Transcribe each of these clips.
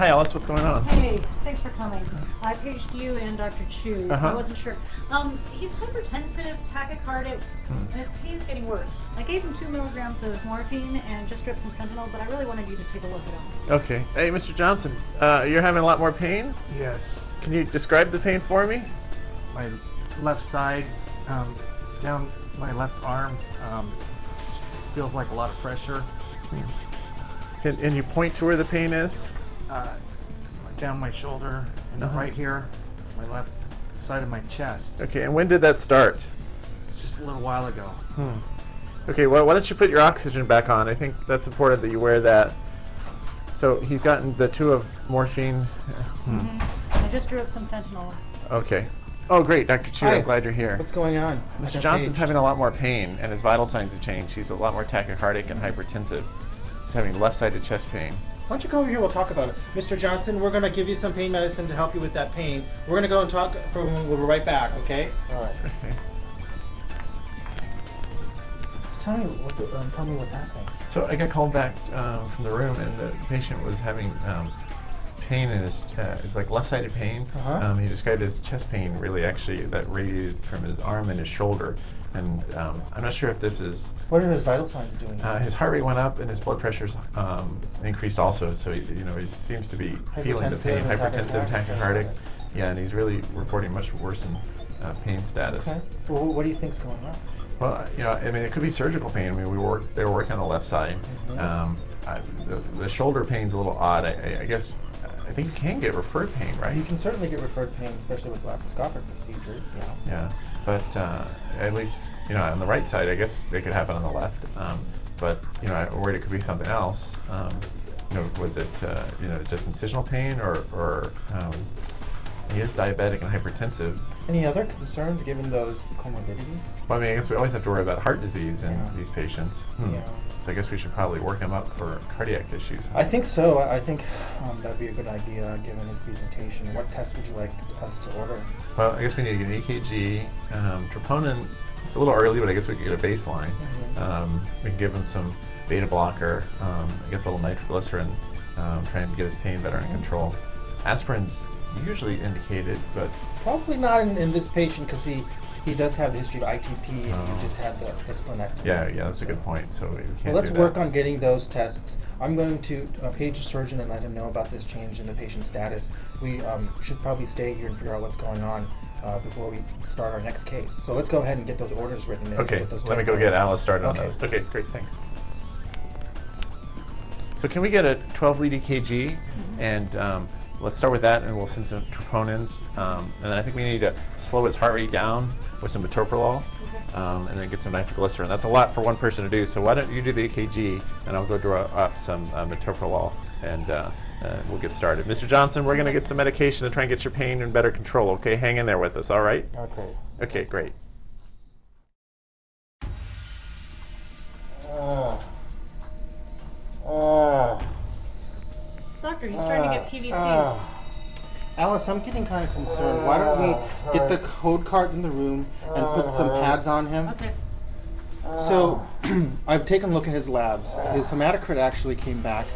Hi, Alice. What's going on? Hey, thanks for coming. I paged you and Dr. Chu. I wasn't sure. He's hypertensive, tachycardic, and his pain's getting worse. I gave him 2 milligrams of morphine and just dripped some fentanyl, but I really wanted you to take a look at him. Okay. Hey, Mr. Johnson, you're having a lot more pain? Yes. Can you describe the pain for me? My left side, down my left arm, just feels like a lot of pressure. And you point to where the pain is? Down my shoulder and right here, my left side of my chest. Okay, and when did that start? Just a little while ago. Okay, well, why don't you put your oxygen back on? I think that's important that you wear that. So he's gotten the 2 of morphine. I just drew up some fentanyl. Okay. Oh, great, Dr. Chu, Hi. I'm glad you're here. What's going on? Mr. Johnson's having a lot more pain, and his vital signs have changed. He's a lot more tachycardic and hypertensive. He's having left-sided chest pain. Why don't you come over here, we'll talk about it. Mr. Johnson, we're going to give you some pain medicine to help you with that pain. We're going to go and talk, we'll be right back, okay? All right. Okay. So tell me what's happening. So I got called back from the room, and the patient was having pain in his, it's like left-sided pain. He described it as chest pain, really, actually, that radiated from his arm and his shoulder. And I'm not sure if this is... What are his vital signs doing? His heart rate went up, and his blood pressure's increased also. So he seems to be feeling the pain, hypertensive, tachycardic. Yeah, and he's really reporting much worsened pain status. Okay. Well, what do you think's going on? Well, I mean, it could be surgical pain. I mean, they were working on the left side. The shoulder pain's a little odd. I guess, I think you can get referred pain, right? You can certainly get referred pain, especially with laparoscopic procedures. Yeah, but at least, on the right side, I guess they could happen on the left. But, I'm worried it could be something else. Was it, just incisional pain or he is diabetic and hypertensive. Any other concerns given those comorbidities? Well, I mean, I guess we always have to worry about heart disease in these patients. Yeah. So I guess we should probably work him up for cardiac issues. I think so. I think that'd be a good idea given his presentation. What test would you like us to order? Well, I guess we need to get an EKG. Troponin, it's a little early, but I guess we could get a baseline. We can give him some beta blocker, I guess a little nitroglycerin, try and get his pain better under control. Aspirin's usually indicated, but probably not in this patient because he does have the history of ITP and he just had the splenectomy. Yeah, that's a good point. So we can't let's do work that. on getting those tests. I'm going to page the surgeon and let him know about this change in the patient's status. We should probably stay here and figure out what's going on before we start our next case. So let's go ahead and get those orders written and Okay, get those let me tests go get Alice started on those. Okay, great, thanks. So can we get a 12-lead EKG? And let's start with that, and we'll send some troponins. And then I think we need to slow his heart rate down with some metoprolol, and then get some nitroglycerin. That's a lot for one person to do, so why don't you do the EKG, and I'll go draw up some metoprolol, and we'll get started. Mr. Johnson, we're going to get some medication to try and get your pain in better control, okay? Hang in there with us, all right? Okay. Okay, great. Doctor, he's trying to get PVCs. Alice, I'm getting kind of concerned. Why don't we get the code card in the room and put some pads on him? Okay. So, I've taken a look at his labs. His hematocrit actually came back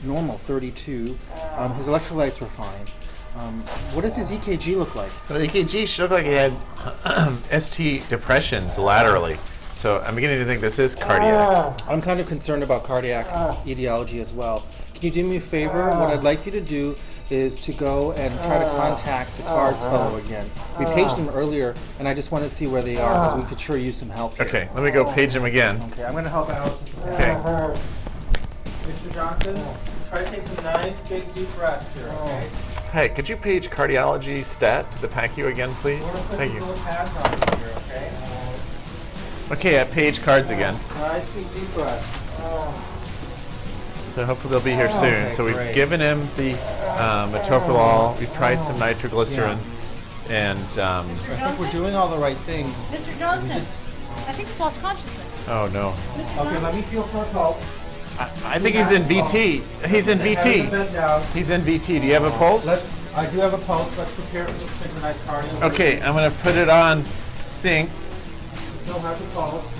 normal, 32. His electrolytes were fine. What does his EKG look like? Well, the EKG should look like he had ST depressions laterally. So I'm beginning to think this is cardiac. I'm kind of concerned about cardiac etiology as well. Can you do me a favor? What I'd like you to do is to go and try to contact the cards fellow again. We paged them earlier, and I just want to see where they are, because we could sure use some help here. Okay, let me go page him again. Okay, I'm going to help out. Okay. Mr. Johnson, try to take some nice, big, deep breaths here, okay? Hey, could you page cardiology stat to the PACU again, please? We're going to put Thank these you. little pads on here, okay? Okay, at page cards again. Nice, big, deep breaths. So hopefully they'll be here soon. Okay, So we've great. given him the metoprolol. We've tried some nitroglycerin, and I think we're doing all the right things. Mr. Johnson, I think he's lost consciousness. oh no. Mr. Okay, Johnson? let me feel for a pulse. I think he's in VT. He's in Have him VT. bent down. He's in VT. Do you have a pulse? I do have a pulse. Let's prepare for some synchronized cardio. Okay, I'm gonna put it on sync. He still has a pulse.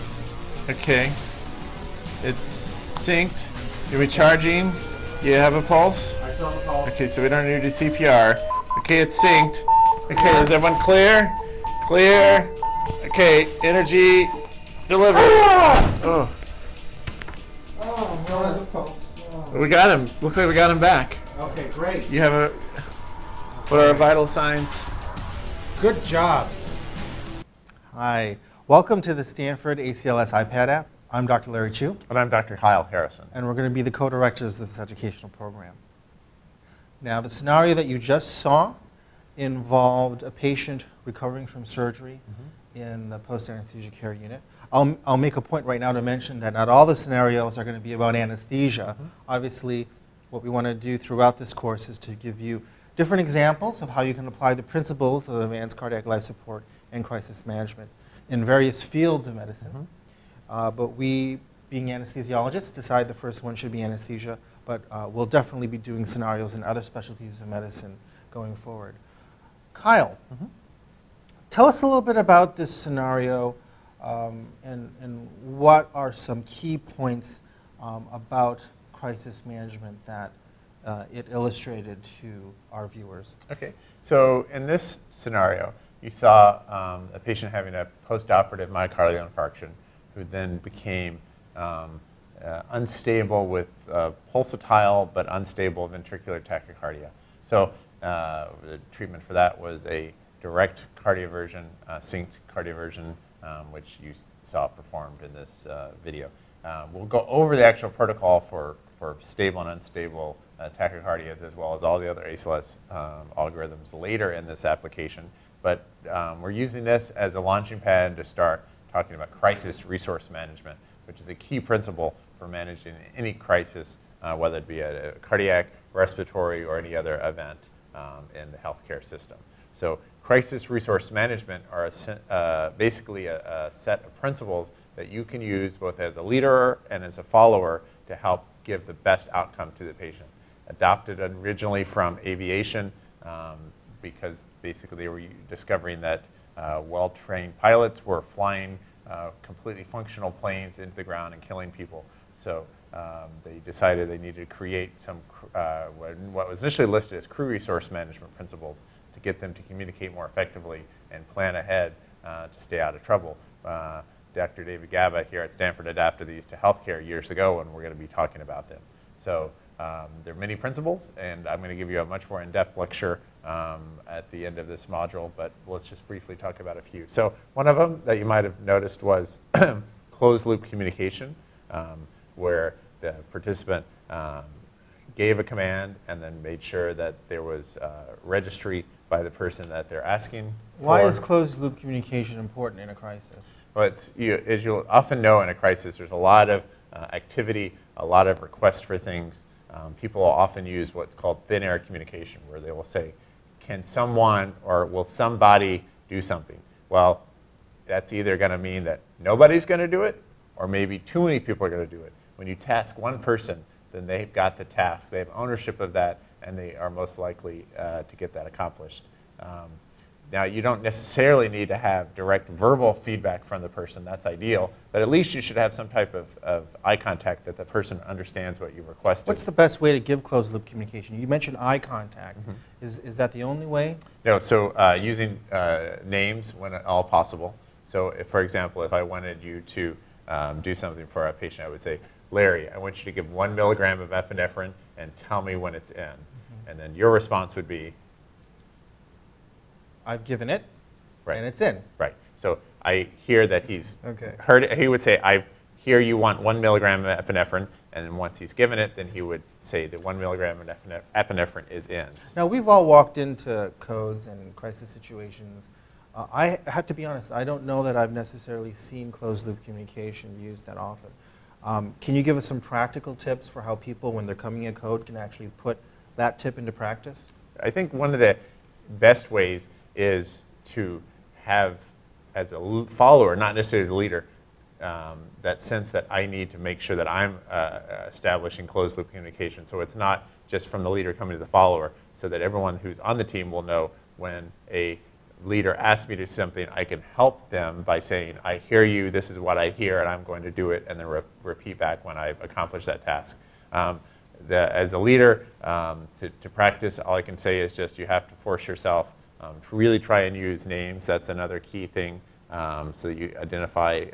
Okay. It's synced. You're recharging. Do you have a pulse? I still have a pulse. Okay, so we don't need to do CPR. Okay, it's synced. Okay, is everyone clear? Clear. Okay, energy delivered. Oh, Oh, still has a pulse. Oh. we got him. Looks like we got him back. Okay, great. You have a. What are our vital signs? Good job. Hi, welcome to the Stanford ACLS iPad app. I'm Dr. Larry Chu, And I'm Dr. Kyle Harrison. and we're going to be the co-directors of this educational program. Now, the scenario that you just saw involved a patient recovering from surgery in the post-anesthesia care unit. I'll make a point right now to mention that not all the scenarios are going to be about anesthesia. Obviously, what we want to do throughout this course is to give you different examples of how you can apply the principles of advanced cardiac life support and crisis management in various fields of medicine. But we, being anesthesiologists, decided the first one should be anesthesia, but we'll definitely be doing scenarios in other specialties of medicine going forward. Kyle, tell us a little bit about this scenario and what are some key points about crisis management that it illustrated to our viewers. Okay, so in this scenario, you saw a patient having a post-operative myocardial infarction who then became unstable with pulsatile but unstable ventricular tachycardia. So the treatment for that was a direct cardioversion, synced cardioversion, which you saw performed in this video. We'll go over the actual protocol for stable and unstable tachycardias as well as all the other ACLS algorithms later in this application. But we're using this as a launching pad to start talking about crisis resource management, which is a key principle for managing any crisis, whether it be a cardiac, respiratory, or any other event in the healthcare system. So crisis resource management are basically a set of principles that you can use both as a leader and as a follower to help give the best outcome to the patient. Adopted originally from aviation because basically they were discovering that well-trained pilots were flying completely functional planes into the ground and killing people. So they decided they needed to create some what was initially listed as crew resource management principles to get them to communicate more effectively and plan ahead to stay out of trouble. Dr. David Gaba here at Stanford adapted these to healthcare years ago, and we're going to be talking about them. So there are many principles, and I'm going to give you a much more in-depth lecture at the end of this module, but let's just briefly talk about a few. So one of them that you might have noticed was closed-loop communication, where the participant gave a command and then made sure that there was registry by the person that they're asking for. Why is closed-loop communication important in a crisis? Well, as you'll often know in a crisis, there's a lot of activity, a lot of requests for things. People will often use what's called thin air communication, where they will say, can someone or will somebody do something? Well, that's either going to mean that nobody's going to do it, or maybe too many people are going to do it. When you task one person, then they've got the task. They have ownership of that, and they are most likely to get that accomplished. Now, you don't necessarily need to have direct verbal feedback from the person. That's ideal. But at least you should have some type of eye contact that the person understands what you requested. What's the best way to give closed-loop communication? You mentioned eye contact. Is that the only way? No, so using names when at all possible. So, if, for example, if I wanted you to do something for a patient, I would say, Larry, I want you to give 1 milligram of epinephrine and tell me when it's in. And then your response would be, I've given it, right, and it's in. Right. So I hear that he's Okay. heard it. He would say, I hear you want 1 milligram of epinephrine. And then once he's given it, then he would say that 1 milligram of epinephrine is in. Now, we've all walked into codes and crisis situations. I have to be honest, I don't know that I've necessarily seen closed-loop communication used that often. Can you give us some practical tips for how people, when they're coming in code, can actually put that tip into practice? I think one of the best ways is to have, as a follower, not necessarily as a leader, that sense that I need to make sure that I'm establishing closed-loop communication. So it's not just from the leader coming to the follower, so that everyone who's on the team will know when a leader asks me to do something, I can help them by saying, I hear you, this is what I hear, and I'm going to do it, and then repeat back when I've accomplished that task. as a leader, to practice, all I can say is just you have to force yourself to really try and use names. That's another key thing, so that you identify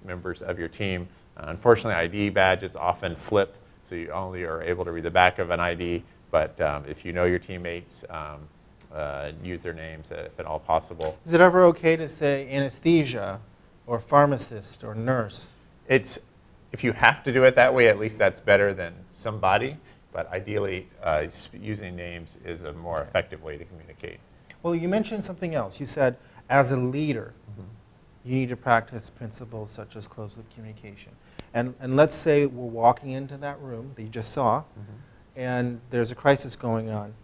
members of your team. Unfortunately, ID badges often flip, so you only are able to read the back of an ID, but if you know your teammates, use their names if at all possible. Is it ever okay to say anesthesia or pharmacist or nurse? If you have to do it that way, at least that's better than somebody, but ideally using names is a more effective way to communicate. Well, you mentioned something else. You said, as a leader, you need to practice principles such as closed-loop communication. And let's say we're walking into that room that you just saw, and there's a crisis going on.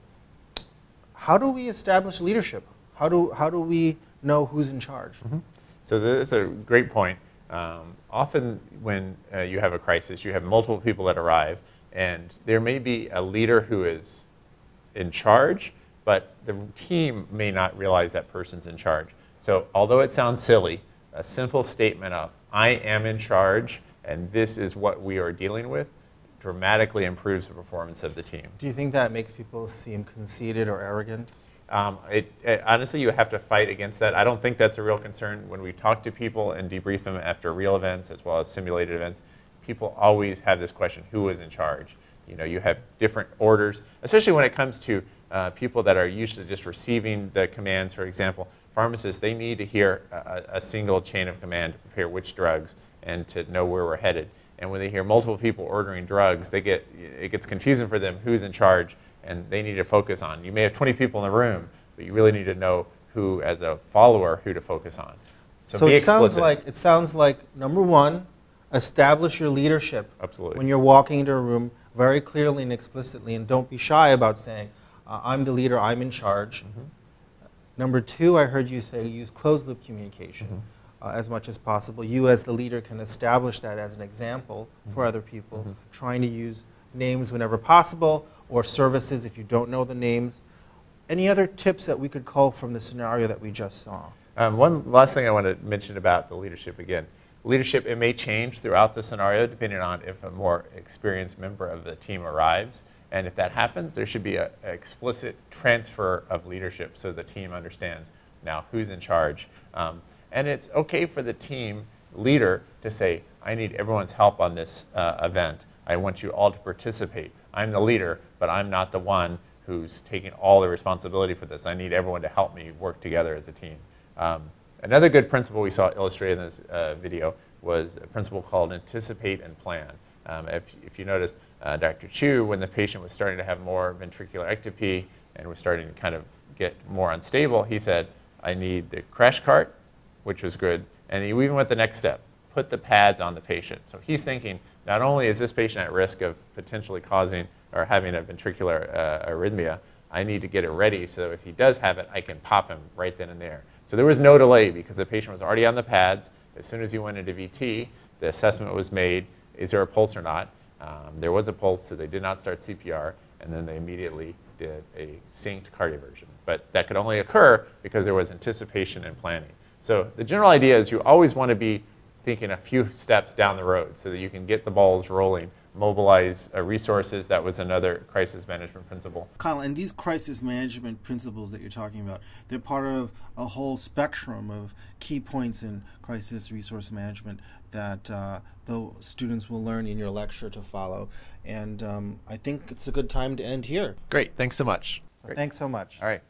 How do we establish leadership? How do we know who's in charge? So that's a great point. Often when you have a crisis, you have multiple people that arrive, and there may be a leader who is in charge, but the team may not realize that person's in charge. So although it sounds silly, a simple statement of, I am in charge, and this is what we are dealing with, dramatically improves the performance of the team. Do you think that makes people seem conceited or arrogant? Honestly, you have to fight against that. I don't think that's a real concern. When we talk to people and debrief them after real events as well as simulated events, people always have this question, who is in charge? You know, you have different orders, especially when it comes to people that are usually just receiving the commands. For example, pharmacists, they need to hear a single chain of command to prepare which drugs and to know where we're headed. And when they hear multiple people ordering drugs, it gets confusing for them who's in charge, and they need to focus on. You may have 20 people in the room, but you really need to know who, as a follower, who to focus on. So it sounds like number one, establish your leadership. Absolutely. When you're walking into a room very clearly and explicitly, and don't be shy about saying, I'm the leader, I'm in charge. Number two, I heard you say use closed-loop communication. As much as possible. You as the leader can establish that as an example for other people, trying to use names whenever possible, or services if you don't know the names. Any other tips that we could call from the scenario that we just saw? One last thing I want to mention about the leadership again. Leadership, it may change throughout the scenario depending on if a more experienced member of the team arrives. And if that happens, there should be an explicit transfer of leadership so the team understands now who's in charge. And it's okay for the team leader to say, I need everyone's help on this event. I want you all to participate. I'm the leader, but I'm not the one who's taking all the responsibility for this. I need everyone to help me work together as a team. Another good principle we saw illustrated in this video was a principle called anticipate and plan. If you notice, Dr. Chu, when the patient was starting to have more ventricular ectopy and was starting to kind of get more unstable, he said, I need the crash cart, which was good, and he even went the next step, put the pads on the patient. So he's thinking, not only is this patient at risk of potentially causing or having a ventricular arrhythmia, I need to get it ready so if he does have it, I can pop him right then and there. So there was no delay because the patient was already on the pads. As soon as he went into VT, the assessment was made, is there a pulse or not? There was a pulse, so they did not start CPR, and then they immediately did a synced cardioversion. But that could only occur because there was anticipation and planning. So the general idea is you always want to be thinking a few steps down the road so that you can get the balls rolling, mobilize resources. That was another crisis management principle. Kyle, and these crisis management principles that you're talking about, they're part of a whole spectrum of key points in crisis resource management that the students will learn in your lecture to follow. And I think it's a good time to end here. Great. Thanks so much. Thanks so much. All right.